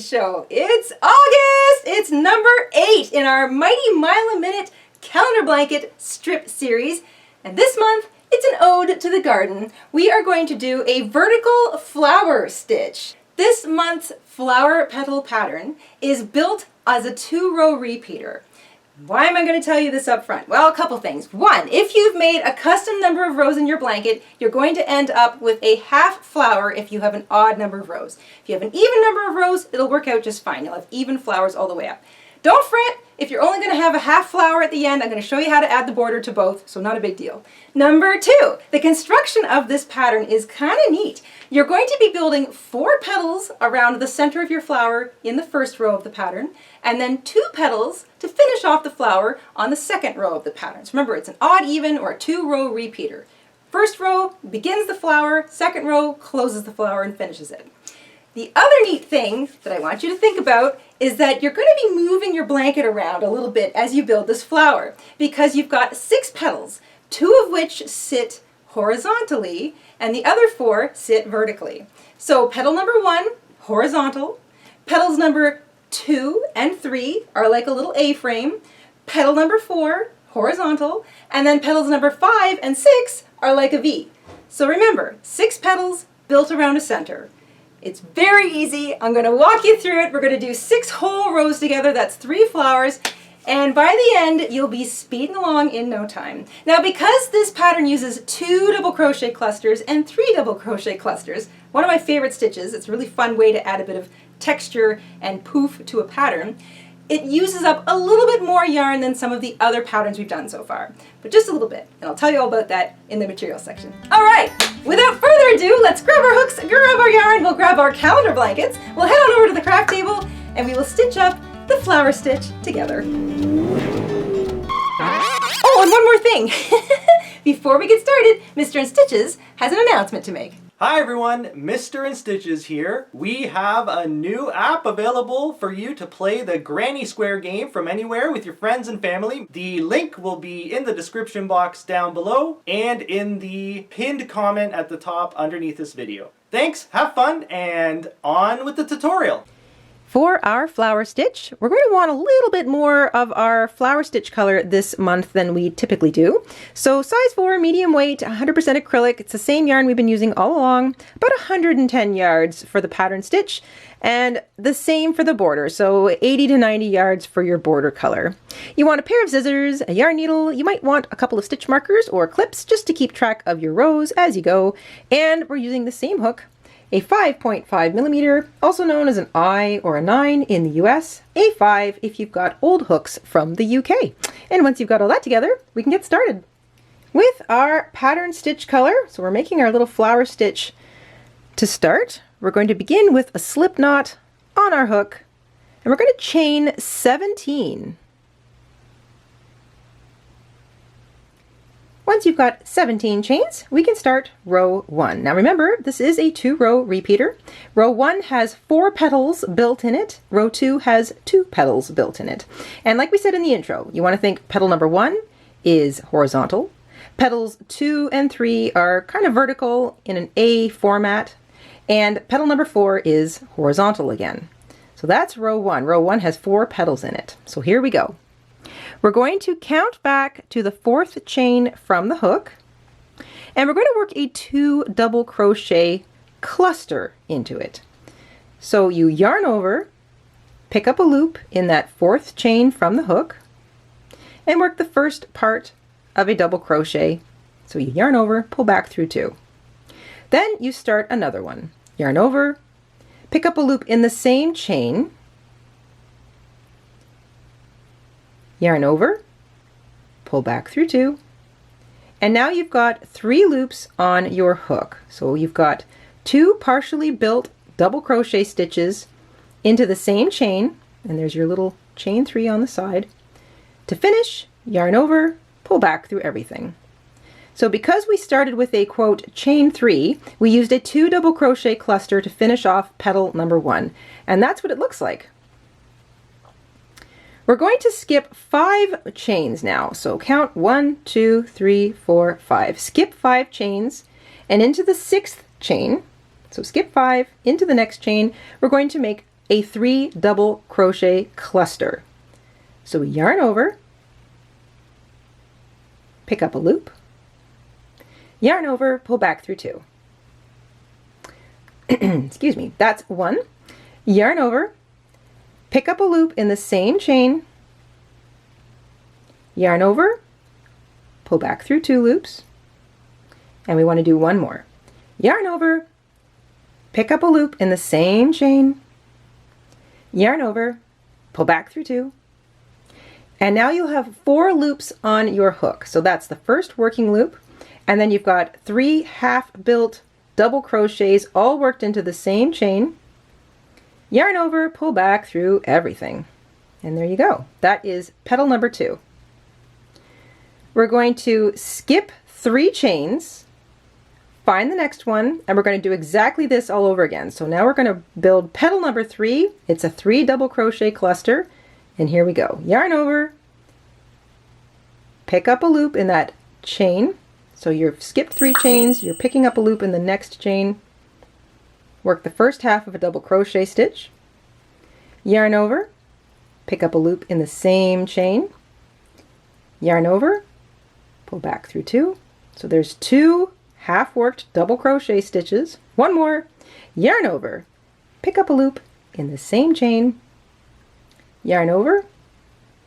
show. It's August! It's number 8 in our Mighty Mile a Minute calendar blanket strip series. And this month, it's an ode to the garden. We are going to do a vertical flower stitch. This month's flower petal pattern is built as a 2-row repeater. Why am I going to tell you this up front? Well, a couple things. One, if you've made a custom number of rows in your blanket, you're going to end up with a half flower if you have an odd number of rows. If you have an even number of rows, it'll work out just fine. You'll have even flowers all the way up. Don't fret if you're only going to have a half flower at the end. I'm going to show you how to add the border to both, so not a big deal. Number 2, the construction of this pattern is kind of neat. You're going to be building 4 petals around the center of your flower in the first row of the pattern, and then 2 petals to finish off the flower on the second row of the pattern. So remember, it's an odd, even, or a 2-row repeater. First row begins the flower, second row closes the flower and finishes it. The other neat thing that I want you to think about is that you're going to be moving your blanket around a little bit as you build this flower, because you've got 6 petals, 2 of which sit horizontally and the other 4 sit vertically. So petal number 1, horizontal. Petals number 2 and 3 are like a little A-frame. Petal number 4, horizontal. And then petals number 5 and 6 are like a V. So remember, 6 petals built around a center. It's very easy. I'm going to walk you through it. We're going to do 6 whole rows together. That's 3 flowers. And by the end, you'll be speeding along in no time. Now, because this pattern uses 2 double crochet clusters and 3 double crochet clusters, one of my favorite stitches, it's a really fun way to add a bit of texture and poof to a pattern, it uses up a little bit more yarn than some of the other patterns we've done so far, but just a little bit, and I'll tell you all about that in the materials section. All right, without further ado, let's grab our hooks, grab our yarn, we'll grab our calendar blankets, we'll head on over to the craft table, and we will stitch up the flower stitch together. Oh, and one more thing. Before we get started, Mr. InStitches has an announcement to make. Hi everyone, Mr. InStitches here. We have a new app available for you to play the Granny Square game from anywhere with your friends and family. The link will be in the description box down below and in the pinned comment at the top underneath this video. Thanks, have fun, and on with the tutorial. For our flower stitch, we're going to want a little bit more of our flower stitch color this month than we typically do. So size 4, medium weight, 100% acrylic. It's the same yarn we've been using all along, about 110 yards for the pattern stitch, and the same for the border, so 80 to 90 yards for your border color. You want a pair of scissors, a yarn needle, you might want a couple of stitch markers or clips just to keep track of your rows as you go, and we're using the same hook, a 5.5 millimeter, also known as an I or a 9 in the US, a 5 if you've got old hooks from the UK. And once you've got all that together, we can get started with our pattern stitch color. So we're making our little flower stitch to start. We're going to begin with a slip knot on our hook, and we're going to chain 17. Once you've got 17 chains, we can start row 1. Now remember, this is a 2-row repeater. Row 1 has 4 petals built in it. Row 2 has 2 petals built in it. And like we said in the intro, you want to think petal number 1 is horizontal. Petals 2 and 3 are kind of vertical in an A format. And petal number 4 is horizontal again. So that's row 1. Row 1 has 4 petals in it. So here we go. We're going to count back to the 4th chain from the hook, and we're going to work a 2 double crochet cluster into it. So you yarn over, pick up a loop in that 4th chain from the hook, and work the first part of a double crochet. So you yarn over, pull back through 2. Then you start another one. Yarn over, pick up a loop in the same chain, yarn over, pull back through 2, and now you've got 3 loops on your hook. So you've got 2 partially built double crochet stitches into the same chain, and there's your little chain 3 on the side. To finish, yarn over, pull back through everything. So because we started with a quote chain 3, we used a 2 double crochet cluster to finish off petal number 1, and that's what it looks like. We're going to skip 5 chains now. So count 1, 2, 3, 4, 5. Skip 5 chains and into the 6th chain. So skip 5 into the next chain. We're going to make a 3 double crochet cluster. So yarn over, pick up a loop, yarn over, pull back through 2. Excuse me, that's 1. Yarn over, pick up a loop in the same chain, yarn over, pull back through 2 loops, and we want to do one more. Yarn over, pick up a loop in the same chain, yarn over, pull back through 2, and now you'll have 4 loops on your hook. So that's the first working loop, and then you've got 3 half-built double crochets all worked into the same chain, yarn over, pull back through everything. And there you go. That is petal number 2. We're going to skip 3 chains, find the next one, and we're going to do exactly this all over again. So now we're going to build petal number 3. It's a 3 double crochet cluster, and here we go. Yarn over, pick up a loop in that chain. So you've skipped 3 chains, you're picking up a loop in the next chain. Work the first half of a double crochet stitch, yarn over, pick up a loop in the same chain, yarn over, pull back through 2. So there's 2 half-worked double crochet stitches. One more, yarn over, pick up a loop in the same chain, yarn over,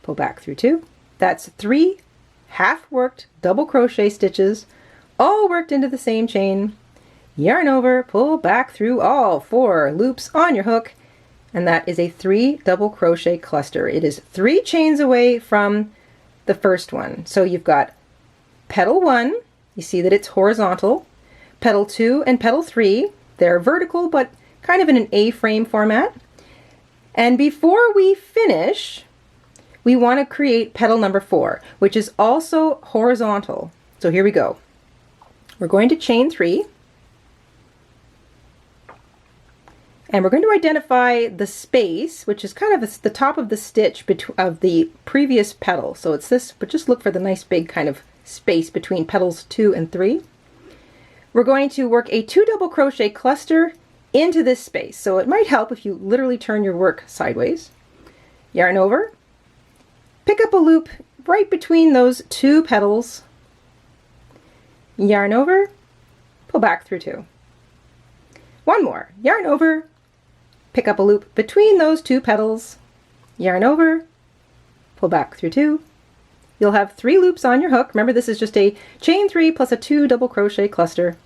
pull back through 2. That's 3 half-worked double crochet stitches, all worked into the same chain, yarn over, pull back through all 4 loops on your hook, and that is a 3 double crochet cluster. It is 3 chains away from the first one. So you've got petal 1, you see that it's horizontal, petal 2 and petal 3, they're vertical but kind of in an A-frame format. And before we finish, we want to create petal number 4, which is also horizontal. So here we go. We're going to chain 3, and we're going to identify the space, which is kind of the top of the stitch of the previous petal. So it's this, but just look for the nice big kind of space between petals 2 and 3. We're going to work a 2 double crochet cluster into this space. So it might help if you literally turn your work sideways. Yarn over, pick up a loop right between those 2 petals, yarn over, pull back through 2. One more, yarn over, pick up a loop between those 2 petals, yarn over, pull back through 2. You'll have 3 loops on your hook. Remember, this is just a chain 3 plus a 2 double crochet cluster.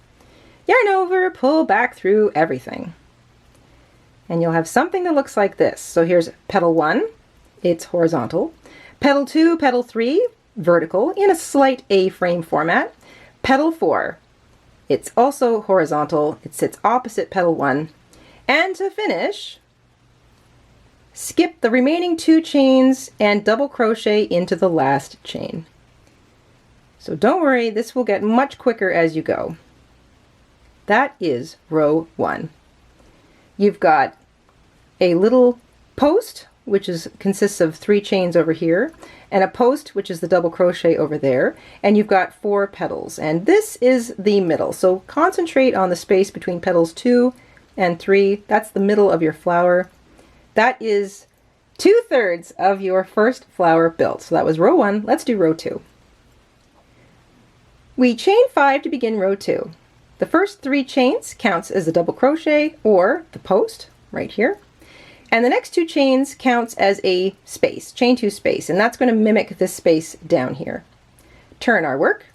Yarn over, pull back through everything. And you'll have something that looks like this. So here's petal 1, it's horizontal. Petal 2, petal 3, vertical in a slight A-frame format. Petal 4, it's also horizontal. It sits opposite petal 1. And to finish, skip the remaining 2 chains and double crochet into the last chain. So don't worry, this will get much quicker as you go. That is row 1. You've got a little post, which consists of 3 chains over here, and a post, which is the double crochet over there, and you've got 4 petals, and this is the middle. So concentrate on the space between petals 2 and 3. That's the middle of your flower. That is 2/3 of your first flower built. So that was row 1. Let's do row 2. We chain 5 to begin row 2. The first 3 chains counts as a double crochet or the post right here. And the next 2 chains counts as a space, chain 2 space, and that's going to mimic this space down here. Turn our work,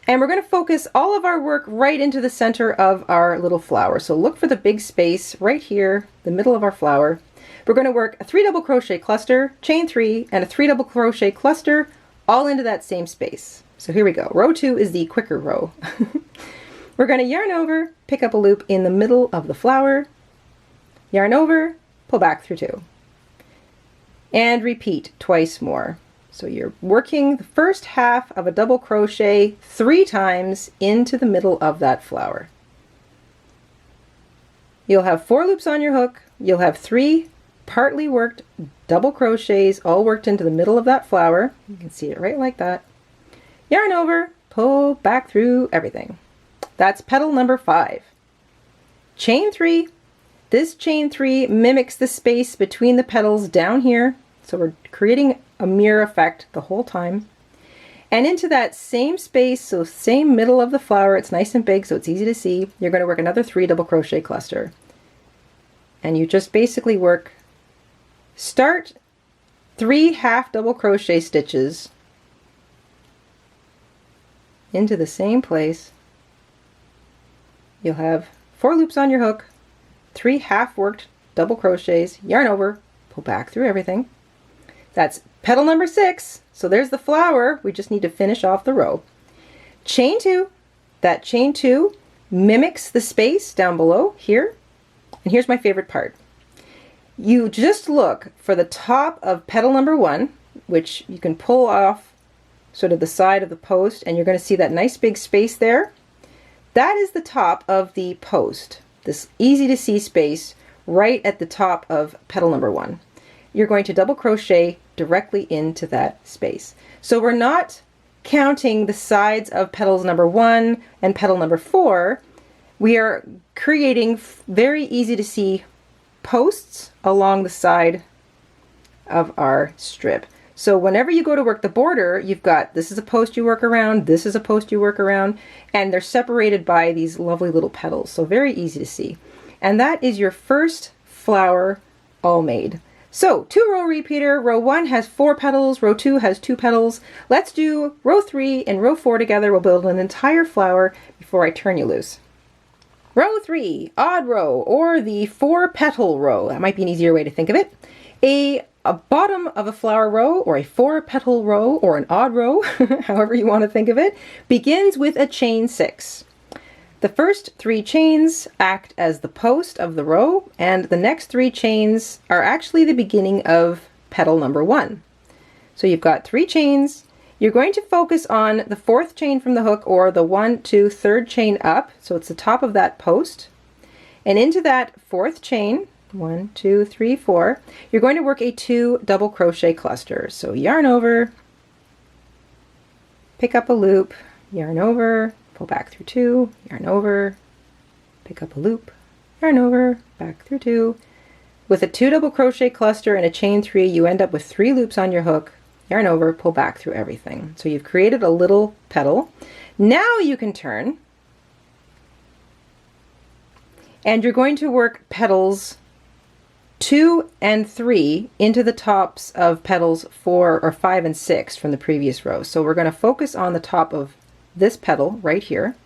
and we're going to focus all of our work right into the center of our little flower. So look for the big space right here, the middle of our flower. We're going to work a 3 double crochet cluster, chain 3, and a 3 double crochet cluster all into that same space. So here we go. Row 2 is the quicker row. We're going to yarn over, pick up a loop in the middle of the flower, yarn over, pull back through 2, and repeat twice more. So you're working the first half of a double crochet 3 times into the middle of that flower. You'll have 4 loops on your hook. You'll have 3 partly worked double crochets all worked into the middle of that flower. You can see it right like that. Yarn over, pull back through everything. That's petal number 5. Chain 3, This chain 3 mimics the space between the petals down here. So we're creating a mirror effect the whole time. And into that same space, so same middle of the flower, it's nice and big so it's easy to see, you're going to work another 3 double crochet cluster. And you just basically work, start 3 half double crochet stitches into the same place. You'll have 4 loops on your hook, 3 half worked double crochets, yarn over, pull back through everything. That's petal number 6. So there's the flower. We just need to finish off the row. Chain 2. That chain 2 mimics the space down below here. And here's my favorite part. You just look for the top of petal number 1, which you can pull off sort of the side of the post, and you're going to see that nice big space there. That is the top of the post, this easy to see space right at the top of petal number 1. You're going to double crochet directly into that space. So we're not counting the sides of petals number 1 and petal number 4. We are creating very easy to see posts along the side of our strip. So whenever you go to work the border, you've got, this is a post you work around, this is a post you work around, and they're separated by these lovely little petals. So very easy to see. And that is your first flower all made. So 2 row repeater, row 1 has 4 petals, row 2 has 2 petals. Let's do row 3 and row 4 together. We'll build an entire flower before I turn you loose. Row 3, odd row, or the 4 petal row. That might be an easier way to think of it. A bottom of a flower row, or a 4 petal row, or an odd row, however you want to think of it, begins with a chain 6. The first 3 chains act as the post of the row, and the next 3 chains are actually the beginning of petal number 1. So you've got 3 chains. You're going to focus on the 4th chain from the hook, or the 1, 2, 3rd chain up, so it's the top of that post. And into that 4th chain, 1, 2, 3, 4, you're going to work a 2 double crochet cluster. So yarn over, pick up a loop, yarn over, pull back through 2, yarn over, pick up a loop, yarn over, back through 2. With a 2 double crochet cluster and a chain 3, you end up with 3 loops on your hook, yarn over, pull back through everything. So you've created a little petal. Now you can turn, and you're going to work petals 2 and 3 into the tops of petals 4 or 5 and 6 from the previous row. So we're going to focus on the top of this petal right here,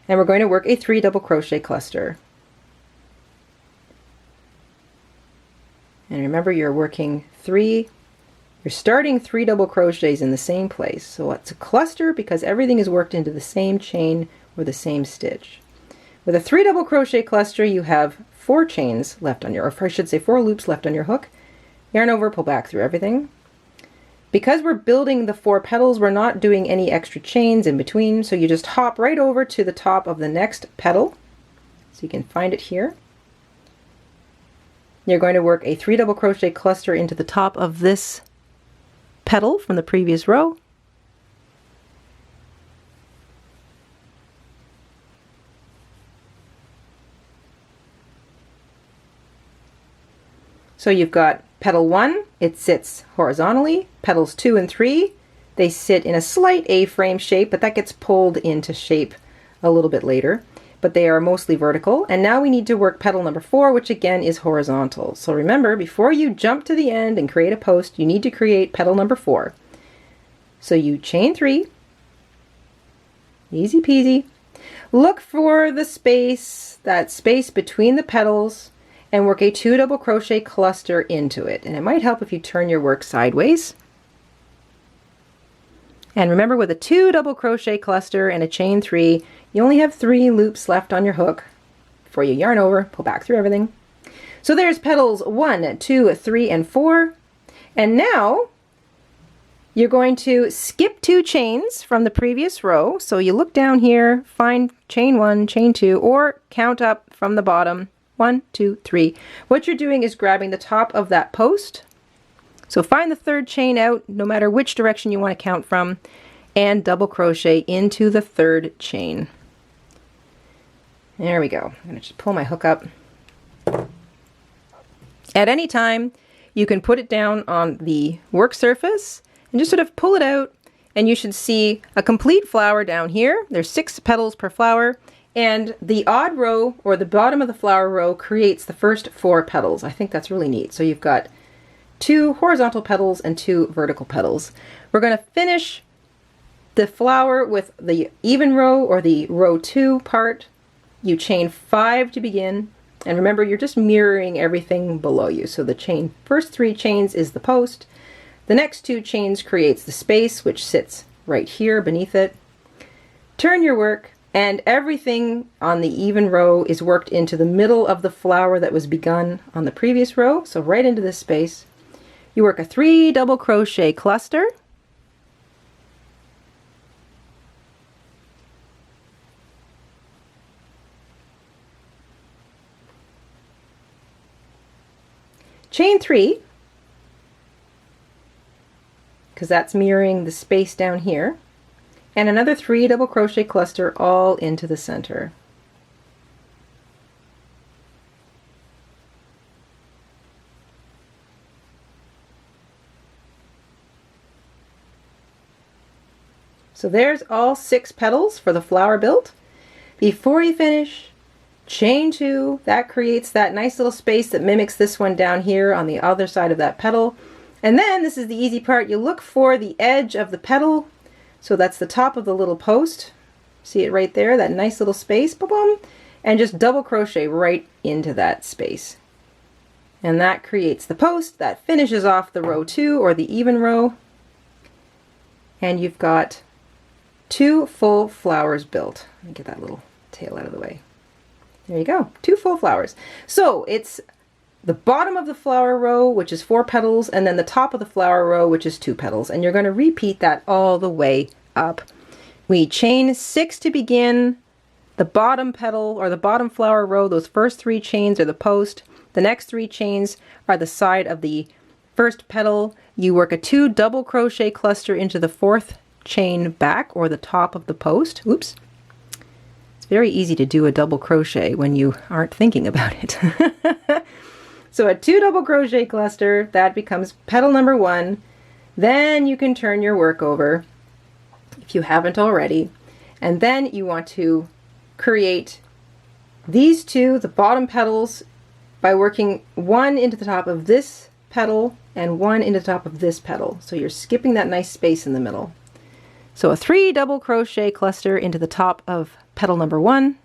and we're going to work a 3 double crochet cluster. And remember, you're starting 3 double crochets in the same place. So it's a cluster because everything is worked into the same chain or the same stitch. With a 3 double crochet cluster, you have 4 chains left on your, or I should say 4 loops left on your hook. Yarn over, pull back through everything. Because we're building the 4 petals, we're not doing any extra chains in between, so you just hop right over to the top of the next petal. So you can find it here. You're going to work a 3 double crochet cluster into the top of this petal from the previous row. So you've got petal 1, it sits horizontally. Petals 2 and 3, they sit in a slight A-frame shape, but that gets pulled into shape a little bit later. But they are mostly vertical. And now we need to work petal number 4, which again is horizontal. So remember, before you jump to the end and create a post, you need to create petal number 4. So you chain 3, easy peasy. Look for the space, that space between the petals, and work a 2 double crochet cluster into it. And it might help if you turn your work sideways. And remember, with a 2 double crochet cluster and a chain 3, you only have 3 loops left on your hook before you yarn over, pull back through everything. So there's petals 1, 2, 3, and 4. And now you're going to skip 2 chains from the previous row. So you look down here, find chain 1, chain 2, or count up from the bottom. 1, 2, 3. What you're doing is grabbing the top of that post. So find the 3rd chain out, no matter which direction you want to count from, and double crochet into the 3rd chain. There we go. I'm going to just pull my hook up. At any time, you can put it down on the work surface and just sort of pull it out, and you should see a complete flower down here. There's 6 petals per flower, and the odd row, or the bottom of the flower row, creates the first 4 petals. I think that's really neat. So you've got 2 horizontal petals and 2 vertical petals. We're going to finish the flower with the even row, or the row 2 part. You chain 5 to begin. And remember, you're just mirroring everything below you. So the first 3 chains is the post. The next 2 chains creates the space, which sits right here beneath it. Turn your work, and everything on the even row is worked into the middle of the flower that was begun on the previous row. So right into this space. You work a 3 double crochet cluster. Chain 3, because that's mirroring the space down here, and another 3 double crochet cluster all into the center. So there's all 6 petals for the flower built. Before you finish, chain 2, that creates that nice little space that mimics this one down here on the other side of that petal. And then, this is the easy part, you look for the edge of the petal. So that's the top of the little post. See it right there, that nice little space, boom, and just double crochet right into that space. And that creates the post, that finishes off the row 2, or the even row. And you've got 2 full flowers built. Let me get that little tail out of the way. There you go, 2 full flowers. So it's the bottom of the flower row, which is 4 petals, and then the top of the flower row, which is 2 petals. And you're going to repeat that all the way up. We chain 6 to begin the bottom petal, or the bottom flower row. Those first 3 chains are the post. The next 3 chains are the side of the first petal. You work a 2 double crochet cluster into the 4th chain back, or the top of the post. Oops. It's very easy to do a double crochet when you aren't thinking about it. So a 2 double crochet cluster, that becomes petal number 1. Then you can turn your work over if you haven't already. And then you want to create these 2, the bottom petals, by working 1 into the top of this petal and 1 into the top of this petal. So you're skipping that nice space in the middle. So a 3 double crochet cluster into the top of petal number 1.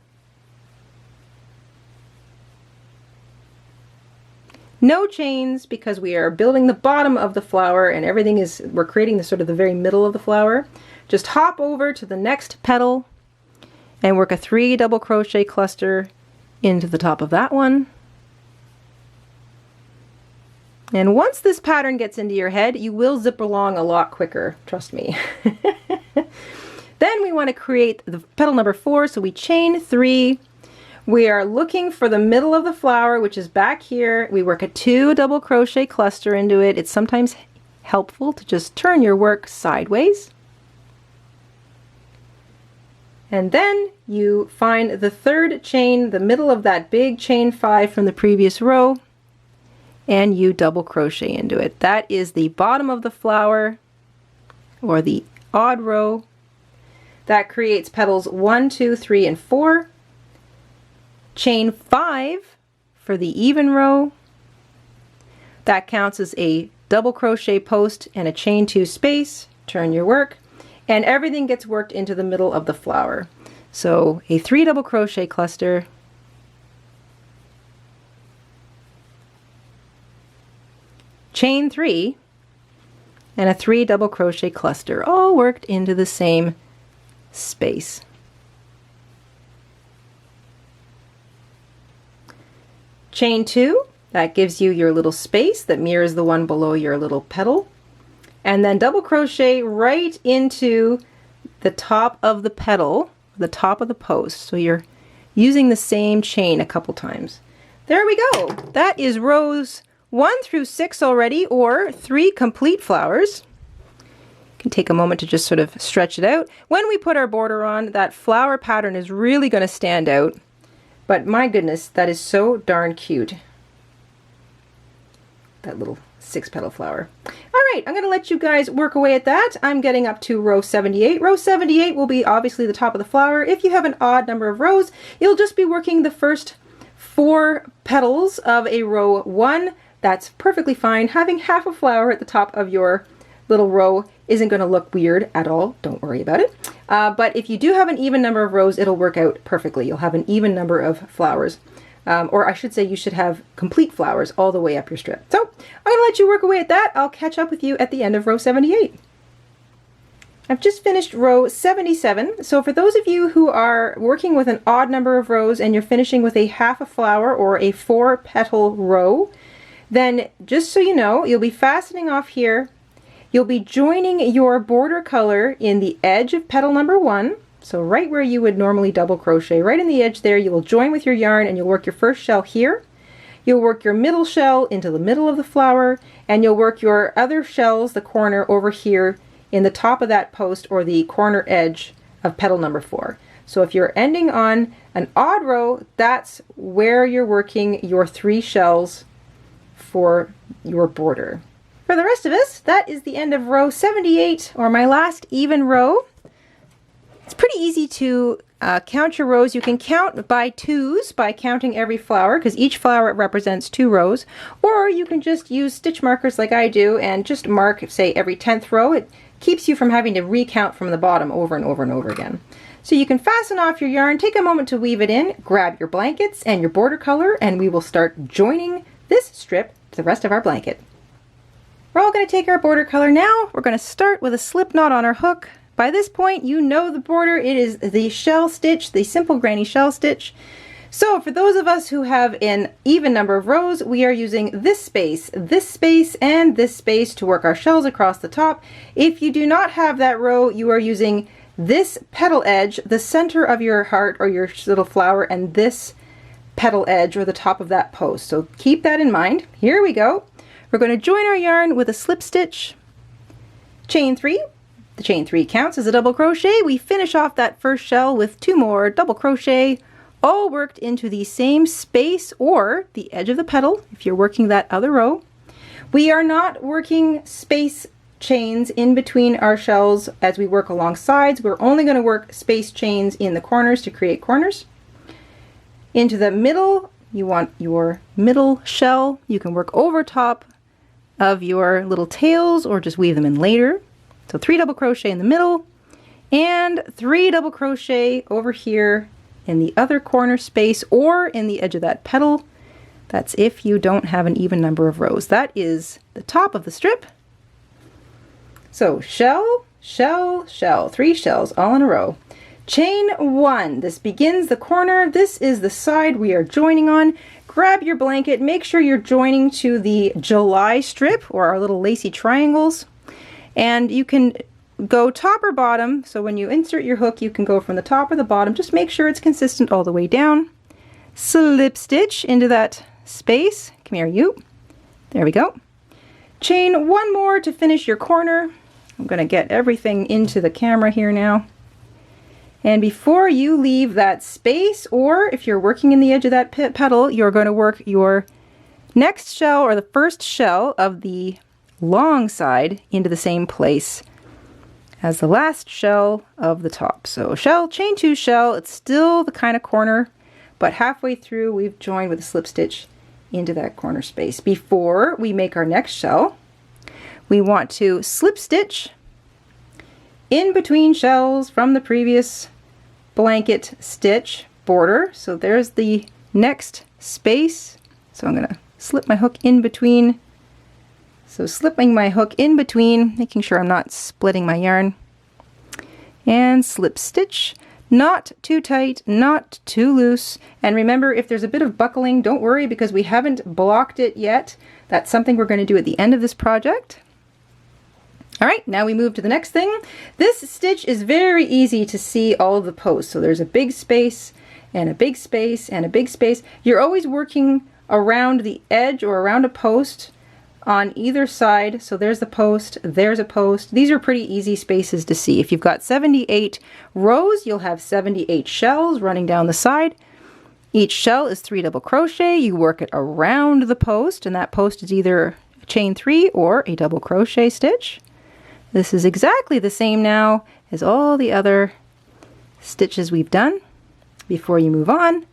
No chains, because we are building the bottom of the flower and everything is, we're creating the sort of the very middle of the flower. Just hop over to the next petal and work a 3 double crochet cluster into the top of that one. And once this pattern gets into your head, you will zip along a lot quicker, trust me. Then we want to create the petal number 4, so we chain 3. We are looking for the middle of the flower, which is back here. We work a 2 double crochet cluster into it. It's sometimes helpful to just turn your work sideways. And then you find the 3rd chain, the middle of that big chain 5 from the previous row, and you double crochet into it. That is the bottom of the flower, or the odd row. That creates petals 1, 2, 3, and 4. Chain 5 for the even row. That counts as a double crochet post and a chain 2 space. Turn your work, and everything gets worked into the middle of the flower. So a 3 double crochet cluster, chain 3, and a 3 double crochet cluster, all worked into the same space. Chain 2, that gives you your little space that mirrors the one below your little petal. And then double crochet right into the top of the petal, the top of the post. So you're using the same chain a couple times. There we go. That is rows 1 through 6 already, or 3 complete flowers. You can take a moment to just sort of stretch it out. When we put our border on, that flower pattern is really going to stand out. But my goodness, that is so darn cute. That little 6-petal flower. All right, I'm going to let you guys work away at that. I'm getting up to row 78. Row 78 will be obviously the top of the flower. If you have an odd number of rows, you'll just be working the first 4 petals of a row 1. That's perfectly fine. Having half a flower at the top of your little row isn't going to look weird at all. Don't worry about it. But if you do have an even number of rows, it'll work out perfectly. You'll have an even number of flowers. Or I should say you should have complete flowers all the way up your strip. So I'm going to let you work away at that. I'll catch up with you at the end of row 78. I've just finished row 77. So for those of you who are working with an odd number of rows and you're finishing with a half a flower or a 4-petal row, then just so you know, you'll be fastening off here. You'll be joining your border color in the edge of petal number 1. So right where you would normally double crochet, right in the edge there, you will join with your yarn and you'll work your first shell here. You'll work your middle shell into the middle of the flower, and you'll work your other shells, the corner, over here in the top of that post or the corner edge of petal number 4. So if you're ending on an odd row, that's where you're working your 3 shells for your border. For the rest of us, that is the end of row 78, or my last even row. It's pretty easy to count your rows. You can count by 2s by counting every flower, because each flower represents 2 rows, or you can just use stitch markers like I do and just mark, say, every 10th row. It keeps you from having to recount from the bottom over and over and over again. So you can fasten off your yarn, take a moment to weave it in, grab your blankets and your border color, and we will start joining this strip to the rest of our blanket. We're all going to take our border color now. We're going to start with a slip knot on our hook. By this point, you know the border. It is the shell stitch, the simple granny shell stitch. So for those of us who have an even number of rows, we are using this space, and this space to work our shells across the top. If you do not have that row, you are using this petal edge, the center of your heart or your little flower, and this petal edge or the top of that post. So keep that in mind. Here we go. We're going to join our yarn with a slip stitch, chain 3. The chain 3 counts as a double crochet. We finish off that first shell with 2 more double crochet, all worked into the same space or the edge of the petal if you're working that other row. We are not working space chains in between our shells as we work along sides. We're only going to work space chains in the corners to create corners. Into the middle, you want your middle shell. You can work over top of your little tails or just weave them in later. So 3 double crochet in the middle and 3 double crochet over here in the other corner space or in the edge of that petal. That's if you don't have an even number of rows. That is the top of the strip. So shell, shell, shell, 3 shells all in a row. Chain 1, this begins the corner. This is the side we are joining on. Grab your blanket, make sure you're joining to the July strip or our little lacy triangles. And you can go top or bottom. So when you insert your hook, you can go from the top or the bottom. Just make sure it's consistent all the way down. Slip stitch into that space. Come here, you. There we go. Chain 1 more to finish your corner. I'm going to get everything into the camera here now. And before you leave that space, or if you're working in the edge of that petal, you're going to work your next shell or the first shell of the long side into the same place as the last shell of the top. So shell, chain 2 shell, it's still the kind of corner, but halfway through we've joined with a slip stitch into that corner space. Before we make our next shell, we want to slip stitch in between shells from the previous blanket stitch border. So there's the next space. So I'm going to slip my hook in between. So slipping my hook in between, making sure I'm not splitting my yarn. And slip stitch, not too tight, not too loose. And remember, if there's a bit of buckling, don't worry because we haven't blocked it yet. That's something we're going to do at the end of this project. All right, now we move to the next thing. This stitch is very easy to see all of the posts. So there's a big space and a big space and a big space. You're always working around the edge or around a post on either side. So there's the post, there's a post. These are pretty easy spaces to see. If you've got 78 rows, you'll have 78 shells running down the side. Each shell is 3 double crochet. You work it around the post, and that post is either a chain 3 or a double crochet stitch. This is exactly the same now as all the other stitches we've done. Before you move on,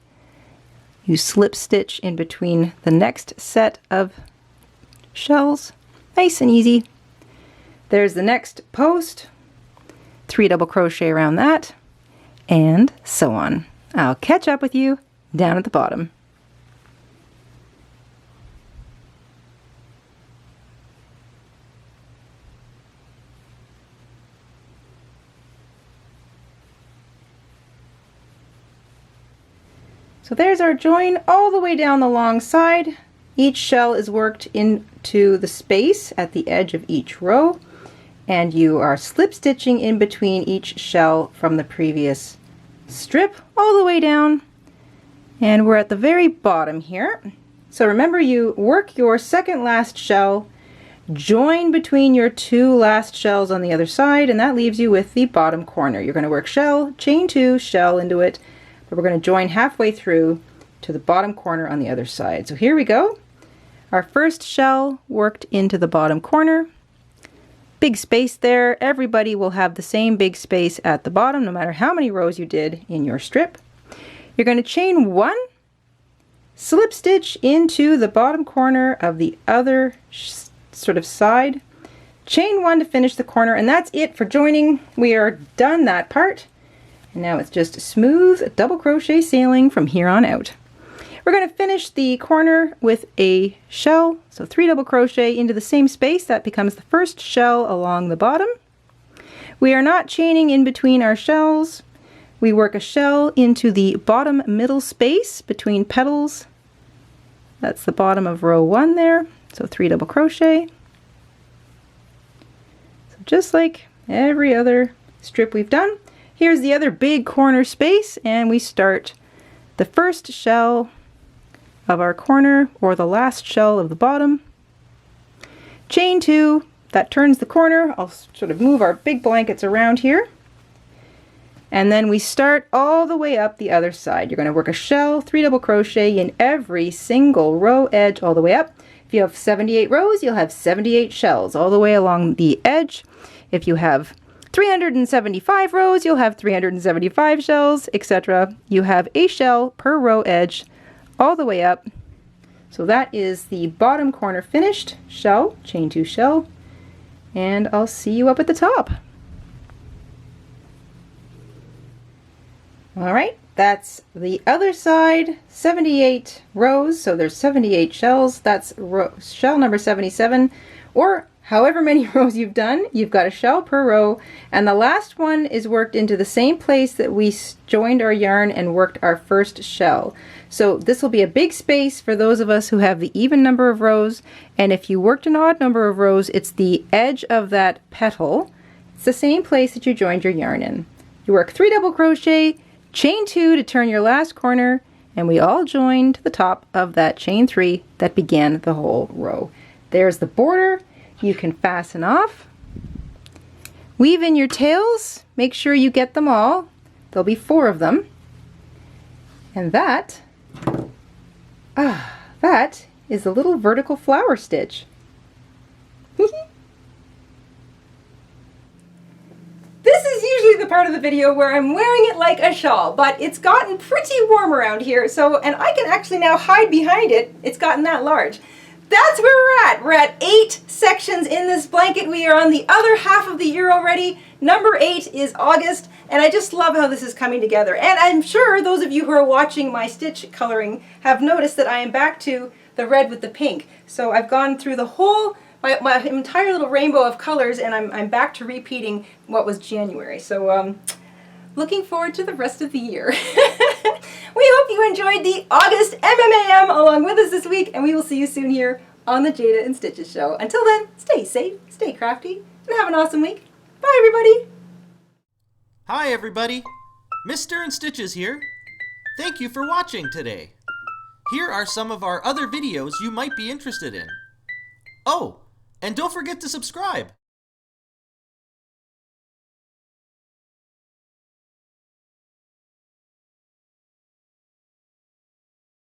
you slip stitch in between the next set of shells. Nice and easy. There's the next post, 3 double crochet around that, and so on. I'll catch up with you down at the bottom. So there's our join all the way down the long side. Each shell is worked into the space at the edge of each row, and you are slip stitching in between each shell from the previous strip all the way down, and we're at the very bottom here. So remember, you work your second last shell, join between your 2 last shells on the other side, and that leaves you with the bottom corner. You're going to work shell, chain 2, shell into it, but we're going to join halfway through to the bottom corner on the other side. So here we go. Our first shell worked into the bottom corner. Big space there. Everybody will have the same big space at the bottom, no matter how many rows you did in your strip. You're going to chain 1, slip stitch into the bottom corner of the other sort of side, chain 1 to finish the corner, and that's it for joining. We are done that part. And now it's just smooth double crochet sailing from here on out. We're going to finish the corner with a shell, so 3 double crochet into the same space. That becomes the first shell along the bottom. We are not chaining in between our shells. We work a shell into the bottom middle space between petals. That's the bottom of row 1 there, so 3 double crochet. So just like every other strip we've done. Here's the other big corner space, and we start the first shell of our corner, or the last shell of the bottom. Chain 2, that turns the corner. I'll sort of move our big blankets around here. And then we start all the way up the other side. You're going to work a shell, 3 double crochet in every single row edge all the way up. If you have 78 rows, you'll have 78 shells all the way along the edge. If you have 375 rows, you'll have 375 shells, etc. You have a shell per row edge all the way up. So that is the bottom corner finished. Shell, chain 2 shell, and I'll see you up at the top. All right, that's the other side, 78 rows, so there's 78 shells. That's shell number 77, or however many rows you've done, you've got a shell per row, and the last one is worked into the same place that we joined our yarn and worked our first shell. So this will be a big space for those of us who have the even number of rows, and if you worked an odd number of rows, it's the edge of that petal. It's the same place that you joined your yarn in. You work 3 double crochet, chain 2 to turn your last corner, and we all join to the top of that chain 3 that began the whole row. There's the border. You can fasten off. Weave in your tails. Make sure you get them all. There'll be 4 of them. And that is a little vertical flower stitch. This is usually the part of the video where I'm wearing it like a shawl, but it's gotten pretty warm around here, and I can actually now hide behind it. It's gotten that large. That's where we're at. We're at 8 sections in this blanket. We are on the other half of the year already. Number 8 is August, and I just love how this is coming together. And I'm sure those of you who are watching my stitch coloring have noticed that I am back to the red with the pink. So I've gone through the whole, my entire little rainbow of colors, and I'm back to repeating what was January. So looking forward to the rest of the year. We hope you enjoyed the August MMAM along with us this week, and we will see you soon here on the Jayda InStitches show. Until then, stay safe, stay crafty, and have an awesome week. Bye, everybody. Hi, everybody. Mr. InStitches here. Thank you for watching today. Here are some of our other videos you might be interested in. Oh, and don't forget to subscribe.